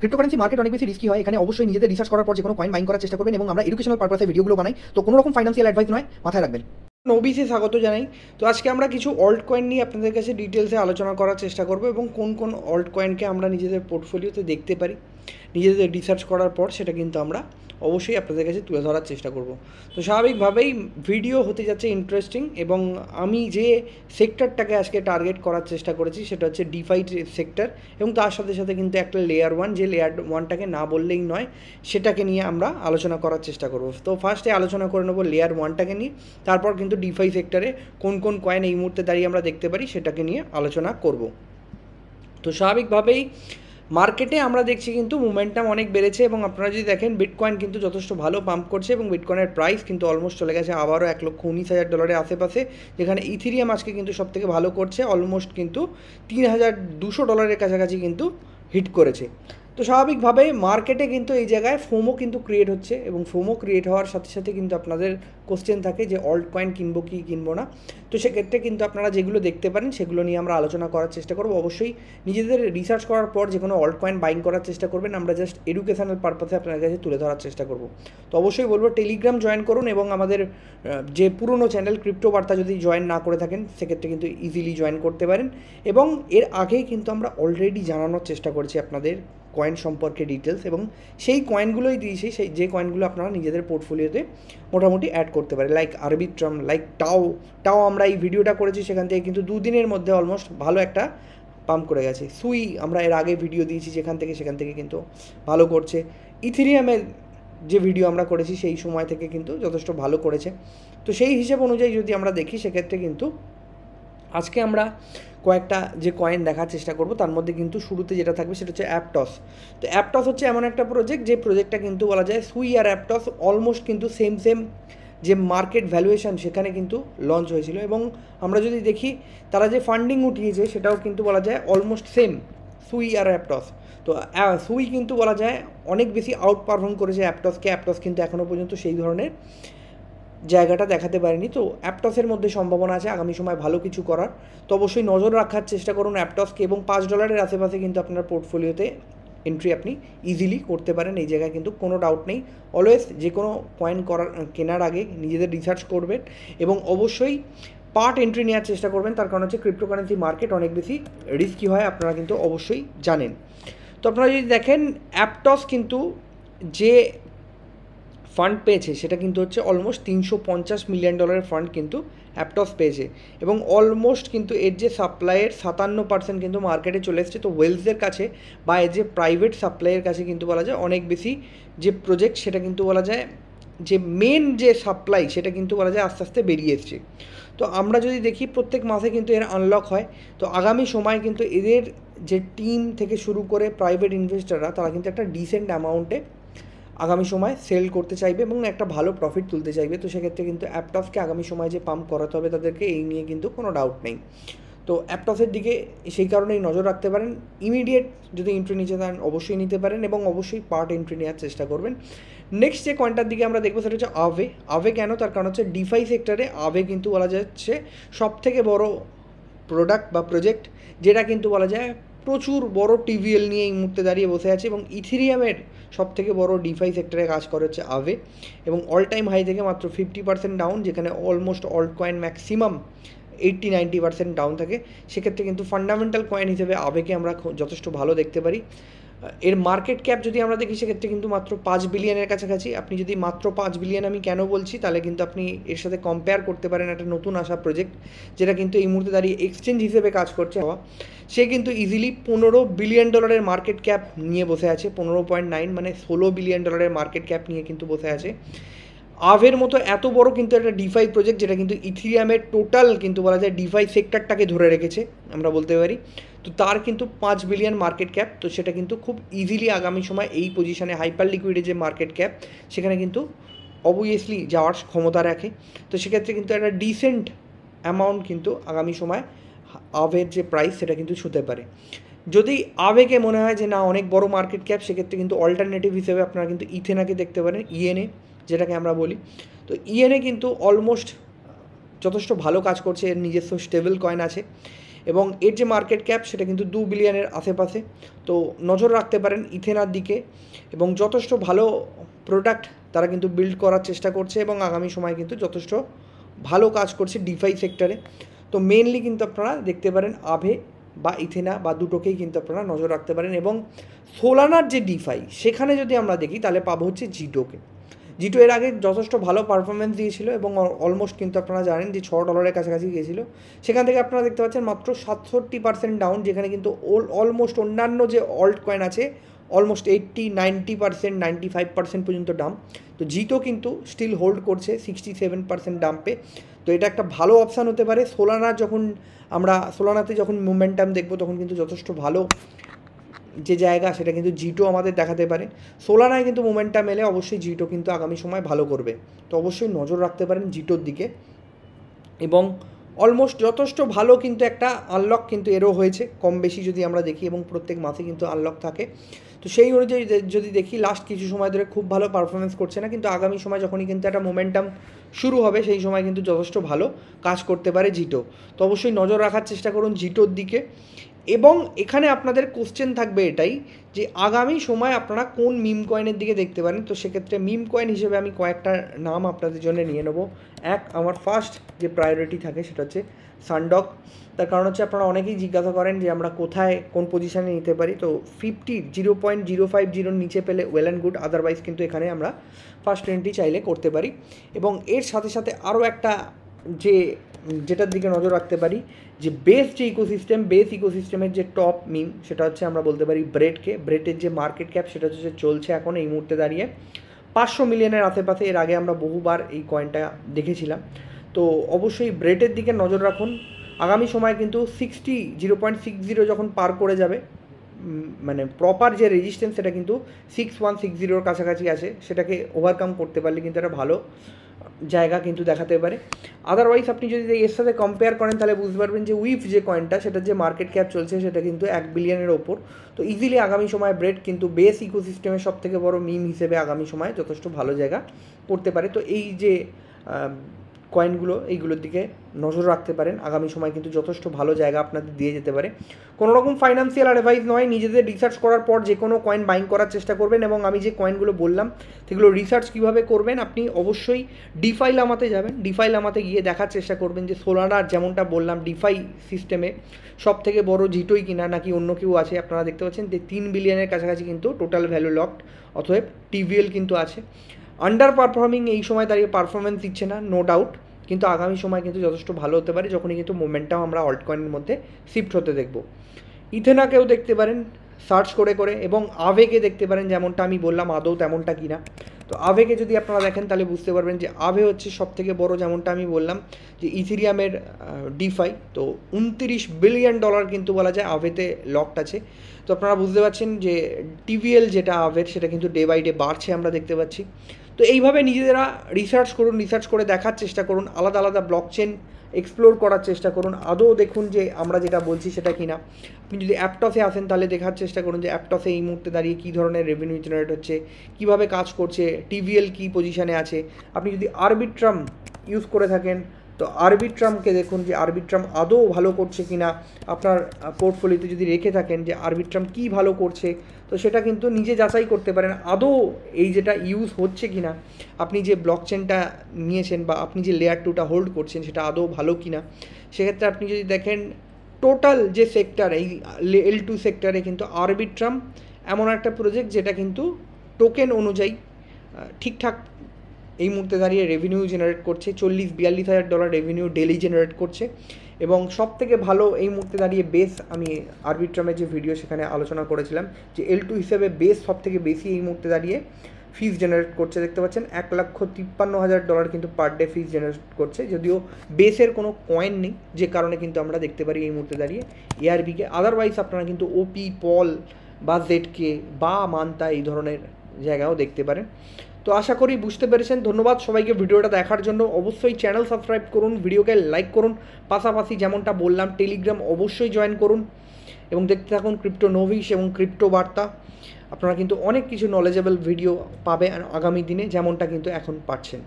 Cryptocurrency market অনেক বেশি risky হয়। এখানে অবশ্যই নিজেদের রিসার্চ করার পর যে কোনো কয়েন বাইং করার চেষ্টা করবেন এবং আমরা এডুকেশনাল পারপাসে ভিডিওগুলো বানাই, তো কোনো রকম ফাইন্যান্সিয়াল অ্যাডভাইস নয়, মাথায় রাখবেন। নবিসে স্বাগত জানাই। তো আজকে আমরা কিছু অল্ট কয়েন নিয়ে আপনাদের কাছে ডিটেলসে আলোচনা করার চেষ্টা করব এবং কোন কোন অল্ট কয়েনকে আমরা নিজেদের পোর্টফোলিওতে দেখতে পারি নিজেদের রিসার্চ করার পর সেটা কিন্তু আমরা অবশ্যই আপনাদের কাছে তুলে ধরার চেষ্টা করব। তো স্বাভাবিকভাবেই ভিডিও হতে যাচ্ছে ইন্টারেস্টিং এবং আমি যে সেক্টরটাকে আজকে টার্গেট করার চেষ্টা করেছি সেটা হচ্ছে ডিফাই সেক্টর এবং তার সাথে সাথে কিন্তু একটা লেয়ার ওয়ান, যে লেয়ার ওয়ানটাকে না বললেই নয় সেটাকে নিয়ে আমরা আলোচনা করার চেষ্টা করব। তো ফার্স্টে আলোচনা করে নেবো লেয়ার ওয়ানটাকে নিয়ে, তারপর কিন্তু ডিফাই সেক্টরে কোন কোন কয়েন এই মুহূর্তে দাঁড়িয়ে আমরা দেখতে পারি সেটাকে নিয়ে আলোচনা করব। তো স্বাভাবিকভাবেই মার্কেটে আমরা দেখছি কিন্তু মোমেন্টাম অনেক বেড়েছে এবং আপনারা যদি দেখেন বিটকয়েন কিন্তু যথেষ্ট ভালো পাম্প করছে এবং বিটকয়েনের প্রাইস কিন্তু অলমোস্ট চলে গেছে আবারও $1,19,000 আশেপাশে, যেখানে ইথেরিয়াম আজকে কিন্তু সবথেকে ভালো করছে, অলমোস্ট কিন্তু $3,200 কাছাকাছি কিন্তু হিট করেছে। তো স্বাভাবিকভাবে মার্কেটে কিন্তু এই জায়গায় ফোমো কিন্তু ক্রিয়েট হচ্ছে এবং ফোমো ক্রিয়েট হওয়ার সাথে সাথে কিন্তু আপনাদের কোশ্চেন থাকে যে অল্ট কয়েন কিনবো কি কিনবো না। তো সেক্ষেত্রে কিন্তু আপনারা যেগুলো দেখতে পারেন সেগুলো নিয়ে আমরা আলোচনা করার চেষ্টা করবো। অবশ্যই নিজেদের রিসার্চ করার পর যে কোনো অল্ট কয়েন বাইং করার চেষ্টা করবেন, আমরা জাস্ট এডুকেশনাল পারপাসে আপনার কাছে তুলে ধরার চেষ্টা করব। তো অবশ্যই বলবো টেলিগ্রাম জয়েন করুন এবং আমাদের যে পুরনো চ্যানেল ক্রিপ্টো বার্তা যদি জয়েন না করে থাকেন সেক্ষেত্রে কিন্তু ইজিলি জয়েন করতে পারেন। এবং এর আগেই কিন্তু আমরা অলরেডি জানানোর চেষ্টা করছি আপনাদের কয়েন সম্পর্কে ডিটেলস এবং সেই কয়েনগুলোই দিয়েছি, সেই যে কয়েনগুলো আপনারা নিজেদের পোর্টফোলিওতে মোটামুটি অ্যাড করতে পারে, লাইক আরবিট্রাম, লাইক টাও আমরা এই ভিডিওটা করেছি সেখান থেকে কিন্তু 2 দিনের মধ্যে অলমোস্ট ভালো একটা পাম্প করে গেছে। সুই আমরা এর আগে ভিডিও দিয়েছি সেখান থেকে কিন্তু ভালো করছে। ইথেরিয়ামের যে ভিডিও আমরা করেছি সেই সময় থেকে কিন্তু যথেষ্ট ভালো করেছে। তো সেই হিসেব অনুযায়ী যদি আমরা দেখি সেক্ষেত্রে কিন্তু আজকে আমরা কয়েকটা যে কয়েন দেখার চেষ্টা করব, তার মধ্যে কিন্তু শুরুতে যেটা থাকবে সেটা হচ্ছে অ্যাপটস। তো অ্যাপটস হচ্ছে এমন একটা প্রজেক্ট যে প্রজেক্টটা কিন্তু বলা যায় সুই আর অ্যাপটস অলমোস্ট কিন্তু সেম যে মার্কেট ভ্যালুয়েশন সেখানে কিন্তু লঞ্চ হয়েছিল এবং আমরা যদি দেখি তারা যে ফান্ডিং উঠিয়েছে সেটাও কিন্তু বলা যায় অলমোস্ট সেম সুই আর অ্যাপটস। তো সুই কিন্তু বলা যায় অনেক বেশি আউট পারফর্ম করেছে অ্যাপটসকে, অ্যাপটস কিন্তু এখনও পর্যন্ত সেই ধরনের জায়গাটা দেখাতে পারেনি। তো অ্যাপটসের মধ্যে সম্ভাবনা আছে আগামী সময় ভালো কিছু করার। তো অবশ্যই নজর রাখার চেষ্টা করুন অ্যাপটসকে এবং $5 আশেপাশে কিন্তু আপনার পোর্টফোলিওতে এন্ট্রি আপনি ইজিলি করতে পারেন। এই জায়গায় কিন্তু কোনো ডাউট নেই। অলওয়েজ যে কোনো কয়েন কেনার আগে নিজেদের রিসার্চ করবেন এবং অবশ্যই পার্ট এন্ট্রি নেওয়ার চেষ্টা করবেন, তার কারণ হচ্ছে ক্রিপ্টোকারেন্সি মার্কেট অনেক বেশি রিস্কি হয়, আপনারা কিন্তু অবশ্যই জানেন। তো আপনারা যদি দেখেন অ্যাপটস কিন্তু যে ফান্ড পেয়েছে সেটা কিন্তু হচ্ছে অলমোস্ট $350 মিলিয়ন ফান্ড কিন্তু অ্যাপটস পেয়েছে এবং অলমোস্ট কিন্তু এর যে সাপ্লাইয়ের 57% কিন্তু মার্কেটে চলে এসছে। তো ওয়েলসের কাছে বা এর যে প্রাইভেট সাপ্লাইয়ের কাছে কিন্তু বলা যায় অনেক বেশি যে প্রজেক্ট সেটা কিন্তু বলা যায় যে মেন যে সাপ্লাই সেটা কিন্তু বলা যায় আস্তে আস্তে বেরিয়ে এসছে। তো আমরা যদি দেখি প্রত্যেক মাসে কিন্তু এর আনলক হয়। তো আগামী সময় কিন্তু এদের যে টিম থেকে শুরু করে প্রাইভেট ইনভেস্টাররা তারা কিন্তু একটা ডিসেন্ট অ্যামাউন্টে আগামী সময় সেল করতে চাইবে এবং একটা ভালো প্রফিট তুলতে চাইবে। তো সেক্ষেত্রে কিন্তু অ্যাপটসকে আগামী সময় যে পাম্প করাতে হবে তাদেরকে, এই নিয়ে কিন্তু কোনো ডাউট নেই। তো অ্যাপটসের দিকে সেই কারণেই নজর রাখতে পারেন। ইমিডিয়েট যদি এন্ট্রি নিতে চান অবশ্যই নিতে পারেন এবং অবশ্যই পার্ট এন্ট্রি নেওয়ার চেষ্টা করবেন। নেক্সট যে কয়েনটার দিকে আমরা দেখবো সেটা হচ্ছে আভে কেন, তার কারণ হচ্ছে ডিফাই সেক্টরে আভে কিন্তু বলা যাচ্ছে সবথেকে বড় প্রোডাক্ট বা প্রজেক্ট, যেটা কিন্তু বলা যায় প্রচুর বড় টিভিএল নিয়ে এই মুহূর্তে দাঁড়িয়ে বসে আছে এবং ইথেরিয়ামের সবথেকে বড় ডিফাই সেক্টরে কাজ করে হচ্ছে আভে এবং অল টাইম হাই থেকে মাত্র 50% ডাউন, যেখানে almost altcoin maximum 80-90% down থাকে। সেক্ষেত্রে কিন্তু ফান্ডামেন্টাল কয়েন হিসেবে আভেকে আমরা যথেষ্ট ভালো দেখতে পারি। এর মার্কেট ক্যাপ যদি আমরা দেখি সেক্ষেত্রে কিন্তু মাত্র 5 বিলিয়নের কাছাকাছি। আপনি যদি মাত্র 5 বিলিয়ন আমি কেন বলছি, তাহলে কিন্তু আপনি এর সাথে কম্পেয়ার করতে পারেন একটা নতুন আসা প্রজেক্ট যেটা কিন্তু এই মুহূর্তে দাঁড়িয়ে এক্সচেঞ্জ হিসেবে কাজ করছে হওয়া, সে কিন্তু ইজিলি $15 বিলিয়ন মার্কেট ক্যাপ নিয়ে বসে আছে। 15.9 মানে $16 বিলিয়ন মার্কেট ক্যাপ নিয়ে কিন্তু বসে আছে। আভের মতো এত বড় কিন্তু একটা ডিফাই প্রজেক্ট যেটা কিন্তু ইথেরিয়ামের টোটাল কিন্তু বলা যায় ডিফাই সেক্টরটাকে ধরে রেখেছে আমরা বলতে পারি। তো তার কিন্তু 5 বিলিয়ন মার্কেট ক্যাপ, তো সেটা কিন্তু খুব ইজিলি আগামী সময় এই পজিশনে হাইপার লিকুইডের যে মার্কেট ক্যাপ সেখানে কিন্তু অবভিয়াসলি যাওয়ার ক্ষমতা রাখে। তো সেক্ষেত্রে কিন্তু একটা ডিসেন্ট অ্যামাউন্ট কিন্তু আগামী সময় আভের যে প্রাইস সেটা কিন্তু ছুঁতে পারে। যদি আভেকে মনে হয় যে না অনেক বড় মার্কেট ক্যাপ, সেক্ষেত্রে কিন্তু অল্টারনেটিভ হিসেবে আপনারা কিন্তু ইথেনাকে দেখতে পারেন, ইএনএ যেটাকে আমরা বলি। তো ইএনএ কিন্তু অলমোস্ট যথেষ্ট ভালো কাজ করছে, এর নিজস্ব স্টেবল কয়েন আছে এবং এর যে মার্কেট ক্যাপ সেটা কিন্তু 2 বিলিয়নের আশেপাশে। তো নজর রাখতে পারেন ইথেনার দিকে, এবং যথেষ্ট ভালো প্রোডাক্ট তারা কিন্তু বিল্ড করার চেষ্টা করছে এবং আগামী সময় কিন্তু যথেষ্ট ভালো কাজ করছে ডিফাই সেক্টরে। তো মেনলি কিন্তু আপনারা দেখতে পারেন আভে বা ইথেনা বা দুটোকেই কিন্তু আপনারা নজর রাখতে পারেন। এবং সোলানার যে ডিফাই সেখানে যদি আমরা দেখি তাহলে পাবো হচ্ছে জিটোকে। জিটো এর আগে যথেষ্ট ভালো পারফরমেন্স দিয়েছিল এবং অলমোস্ট কিন্তু আপনারা জানেন যে $6 কাছাকাছি গিয়েছিল। সেখান থেকে আপনারা দেখতে পাচ্ছেন মাত্র 67% ডাউন, যেখানে কিন্তু অলমোস্ট অন্যান্য যে অল্ট কয়েন আছে অলমোস্ট 80-90%, 95% পর্যন্ত ডাম্প। তো জিটো কিন্তু স্টিল হোল্ড করছে 67% ডাম্পে। তো এটা একটা ভালো অপশান হতে পারে। সোলানাতে যখন মোমেন্টাম দেখবো তখন কিন্তু যথেষ্ট ভালো যে জায়গা সেটা কিন্তু জিটো আমাদের দেখাতে পারে। সোলানায় কিন্তু মোমেন্টাম এলে অবশ্যই জিটো কিন্তু আগামী সময় ভালো করবে। তো অবশ্যই নজর রাখতে পারেন জিটোর দিকে। এবং অলমোস্ট যথেষ্ট ভালো কিন্তু একটা আনলক কিন্তু এরও হয়েছে কম বেশি যদি আমরা দেখি, এবং প্রত্যেক মাসে কিন্তু আনলক থাকে। তো সেই অনুযায়ী যদি দেখি লাস্ট কিছু সময় ধরে খুব ভালো পারফরমেন্স করছে না, কিন্তু আগামী সময় যখনই কিন্তু একটা মোমেন্টাম শুরু হবে সেই সময় কিন্তু যথেষ্ট ভালো কাজ করতে পারে জিটো। তো অবশ্যই নজর রাখার চেষ্টা করুন জিটোর দিকে। এবং এখানে আপনাদের কোশ্চেন থাকবে এটাই যে আগামী সময় আপনারা কোন মিম কয়েনের দিকে দেখতে পারেন। তো সেক্ষেত্রে মিম কয়েন হিসেবে আমি কয়েকটা নাম আপনাদের জন্য নিয়ে নেবো। আমার ফার্স্ট যে প্রায়োরিটি থাকে সেটা হচ্ছে সানডগ। তার কারণ হচ্ছে আপনারা অনেকেই জিজ্ঞাসা করেন যে আমরা কোথায় কোন পজিশানে নিতে পারি। তো 0.050 নিচে পেলে ওয়েল অ্যান্ড গুড, আদারওয়াইজ কিন্তু এখানে আমরা ফার্স্ট এন্ট্রি চাইলে করতে পারি। এবং এর সাথে সাথে আরও একটা যেটার দিকে নজর রাখতে পারি যে বেস ইকোসিস্টেমের যে টপ মিম সেটা হচ্ছে আমরা বলতে পারি ব্রেটের যে মার্কেট ক্যাপ সেটা হচ্ছে চলছে এখন এই মুহূর্তে দাঁড়িয়ে 500 মিলিয়নের আশেপাশে। এর আগে আমরা বহুবার এই কয়েনটা দেখেছিলাম। তো অবশ্যই ব্রেটের দিকে নজর রাখুন। আগামী সময় কিন্তু 0.60 যখন পার করে যাবে, মানে প্রপার যে রেজিস্ট্যান্স সেটা কিন্তু 6160 কাছাকাছি আছে, সেটাকে ওভারকাম করতে পারলে কিন্তু একটা ভালো জায়গা কিন্তু দেখাতে পারে। আদারওয়াইজ আপনি যদি এর সাথে কম্পেয়ার করেন তাহলে বুঝতে পারবেন যে উইফ যে কয়েনটা সেটার যে মার্কেট ক্যাপ চলছে সেটা কিন্তু 1 বিলিয়নের ওপর। তো ইজিলি আগামী সময় ব্রেড কিন্তু বেস ইকোসিস্টেমের সব থেকে বড় মিম হিসেবে আগামী সময় যথেষ্ট ভালো জায়গা করতে পারে। তো এই যে কয়েনগুলো এইগুলোর দিকে নজর রাখতে পারেন, আগামী সময় কিন্তু যথেষ্ট ভালো জায়গা আপনাদের দিয়ে যেতে পারে। কোনো রকম ফাইন্যান্সিয়াল অ্যাডভাইস নয়, নিজেদের রিসার্চ করার পর যে কোনো কয়েন বাইং করার চেষ্টা করবেন। এবং আমি যে কয়েনগুলো বললাম সেগুলো রিসার্চ কীভাবে করবেন, আপনি অবশ্যই ডিফাই লামাতে যাবেন। ডিফাই লামাতে গিয়ে দেখার চেষ্টা করবেন যে সোলানার যেমনটা বললাম ডিফাই সিস্টেমে সব থেকে বড় জিটোই কিনা নাকি অন্য কেউ আছে। আপনারা দেখতে পাচ্ছেন যে 3 বিলিয়নের কাছাকাছি কিন্তু টোটাল ভ্যালু লকড, অতএব টিভিএল কিন্তু আছে। আন্ডার পারফর্মিং এই সময় দাঁড়িয়ে পারফরমেন্স দিচ্ছে না, নো ডাউট, কিন্তু আগামী সময় কিন্তু যথেষ্ট ভালো হতে পারে যখনই কিন্তু মোমেন্টাম আমরা অল্ট কয়েনের মধ্যে শিফট হতে দেখব। ইথেনাকেও দেখতে পারেন সার্চ করে করে, এবং আভেকে দেখতে পারেন যেমনটা আমি বললাম আদৌ তেমনটা কিনা। তো আভেকে যদি আপনারা দেখেন তাহলে বুঝতে পারবেন যে আভে হচ্ছে সবথেকে বড়, যেমনটা আমি বললাম যে ইথেরিয়ামের ডিফাই। তো $29 বিলিয়ন কিন্তু বলা যায় আভেতে লকড আছে। তো আপনারা বুঝতে পারছেন যে টিভিএল যেটা আভের সেটা কিন্তু ডে বাই ডে বাড়ছে আমরা দেখতে পাচ্ছি। তো এইভাবে নিজেরা রিসার্চ করুন, রিসার্চ করে দেখার চেষ্টা করুন, আলাদা আলাদা ব্লকচেন এক্সপ্লোর করার চেষ্টা করুন, আদৌ দেখুন যে আমরা যেটা বলছি সেটা কিনা। আপনি যদি অ্যাপটসে আসেন তাহলে দেখার চেষ্টা করুন যে অ্যাপটসে এই মুহূর্তে দাঁড়িয়ে কী ধরনের রেভিনিউ জেনারেট হচ্ছে, কীভাবে কাজ করছে, টিভিএল কী পজিশানে আছে। আপনি যদি আরবিট্রাম ইউজ করে থাকেন তো আরবিট্রামকে দেখুন যে আরবিট্রাম আদৌ ভালো করছে কিনা। আপনার পোর্টফোলিওতে যদি রেখে থাকেন যে আরবিট্রাম কী ভালো করছে, তো সেটা কিন্তু নিজে যাচাই করতে পারেন আদৌ এই যেটা ইউজ হচ্ছে কিনা। আপনি যে ব্লকচেনটা নিয়েছেন বা আপনি যে লেয়ার 2টা হোল্ড করছেন সেটা আদৌ ভালো কিনা। সেক্ষেত্রে আপনি যদি দেখেন টোটাল যে সেক্টর এই L2 সেক্টরে কিন্তু আরবিট্রাম এমন একটা প্রজেক্ট যেটা কিন্তু টোকেন অনুযায়ী ঠিকঠাক এই মুহূর্তে দাঁড়িয়ে রেভিনিউ জেনারেট করছে। $40-42 রেভিনিউ ডেলি জেনারেট করছে। এবং সব থেকে ভালো এই মুহূর্তে দাঁড়িয়ে বেস, আমি আরবিট্রামের যে ভিডিও সেখানে আলোচনা করেছিলাম যে L2 হিসেবে বেস সব থেকে বেশি এই মুহূর্তে দাঁড়িয়ে ফিস জেনারেট করছে। দেখতে পাচ্ছেন $1,53,000 কিন্তু পার ডে ফিস জেনারেট করছে, যদিও বেসের কোনো কয়েন নেই যে কারণে কিন্তু আমরা দেখতে পারি এই মুহূর্তে দাঁড়িয়ে ARBকে। আদারওয়াইজ আপনারা কিন্তু ওপি, পল বা জেডকে বা মান্তা এই ধরনের জায়গাও দেখতে পারেন। তো আশা করি বুঝতে পেরেছেন। ধন্যবাদ সবাইকে ভিডিওটা দেখার জন্য। অবশ্যই চ্যানেল সাবস্ক্রাইব করুন, ভিডিওকে লাইক করুন, পাশাপাশি যেমনটা বললাম টেলিগ্রাম অবশ্যই জয়েন করুন এবং দেখতে থাকুন ক্রিপ্টো নোভিশ এবং ক্রিপ্টো বার্তা। আপনারা কিন্তু অনেক কিছু নলেজেবল ভিডিও পাবেন আগামী দিনে, যেমনটা কিন্তু এখন পাচ্ছেন।